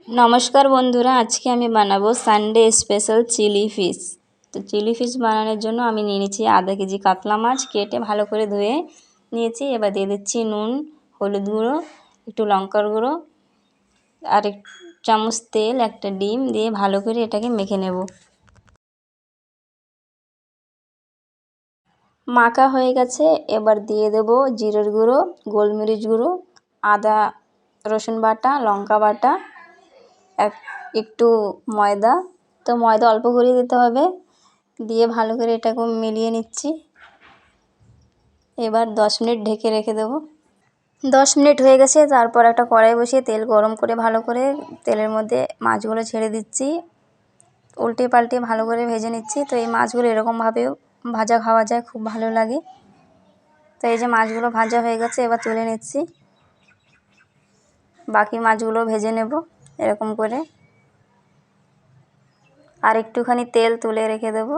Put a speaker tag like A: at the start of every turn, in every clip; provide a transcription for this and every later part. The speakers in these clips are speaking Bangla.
A: নমস্কার বন্ধুরা, আজকে আমি বানাবো সানডে স্পেশাল চিলি ফিশ। তো চিলি ফিশ বানানোর জন্য আমি নিয়ে নিয়েছি আধা কেজি কাতলা মাছ, কেটে ভালো করে ধুয়ে নিয়েছি। এবার দিয়ে দিচ্ছি নুন, হলুদ গুঁড়ো, একটু লঙ্কার গুঁড়ো আর এক চামচ তেল, একটা ডিম দিয়ে ভালো করে এটাকে মেখে নেব। মাখা হয়ে গেছে, এবার দিয়ে দেব জিরের গুঁড়ো, গোলমরিচ গুঁড়ো, আদা রসুন বাটা, লঙ্কা বাটা, একটু ময়দা। তো ময়দা অল্প করে দিতে হবে, দিয়ে ভালো করে এটাকে মিলিয়ে নিচ্ছি। এবার 10 মিনিট ঢেকে রেখে দেব। 10 মিনিট হয়ে গেছে, তারপর একটা কড়াই বসিয়ে তেল গরম করে ভালো করে তেলের মধ্যে মাছগুলো ছেড়ে দিচ্ছি। উল্টে পাল্টে ভালো করে ভেজে নিচ্ছি। তো এই মাছগুলো এরকমভাবেও ভাজা খাওয়া যায়, খুব ভালো লাগে। তো এই যে মাছগুলো ভাজা হয়ে গেছে, এবার তুলে নিচ্ছি। বাকি মাছগুলো ভেজে নেব এরকম করে। আর একটুখানি তেল তুলে রেখে দেবো।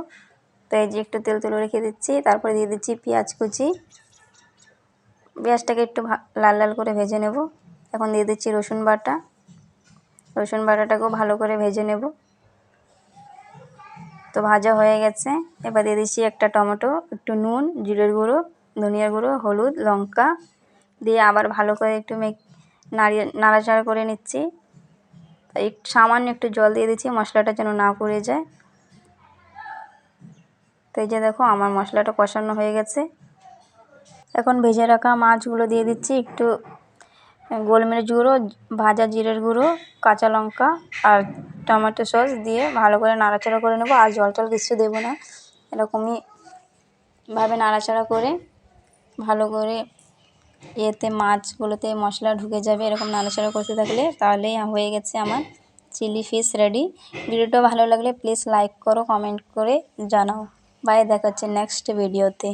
A: তো এই যে একটু তেল তুলে রেখে দিচ্ছি। তারপরে দিয়ে দিচ্ছি পেঁয়াজ কুচি। পেঁয়াজটাকে একটু লাল লাল করে ভেজে নেব। এখন দিয়ে দিচ্ছি রসুন বাটা। রসুন বাটাটাকেও ভালো করে ভেজে নেব। তো ভাজা হয়ে গেছে, এবার দিয়ে দিচ্ছি একটা টমেটো, একটু নুন, জিরের গুঁড়ো, ধনিয়ার গুঁড়ো, হলুদ, লঙ্কা দিয়ে আবার ভালো করে একটু নাড়াচাড়া করে নিচ্ছি। সামান্য একটু জল দিয়ে দিচ্ছি, মশলাটা যেন না পুড়ে যায়। তো এই যে দেখো আমার মশলাটা কষানো হয়ে গেছে। এখন ভেজে রাখা মাছগুলো দিয়ে দিচ্ছি, একটু গোলমরিচ গুঁড়ো, ভাজা জিরের গুঁড়ো, কাঁচা লঙ্কা আর টমেটো সস দিয়ে ভালো করে নাড়াচাড়া করে নেবো। আর জল টল কিছু দেবো না, এরকমই ভাবে নাড়াচাড়া করে ভালো করে এতে মাছগুলোতে মশলা ঢুকে যাবে। এরকম নাড়াচাড়া করতে থাকলে তাহলেই হয়ে গেছে আমার চিলি ফিশ রেডি। ভিডিওটা ভালো লাগলে প্লিজ লাইক করো, কমেন্ট করে জানাও। বাই, দেখা হচ্ছে নেক্সট ভিডিওতে।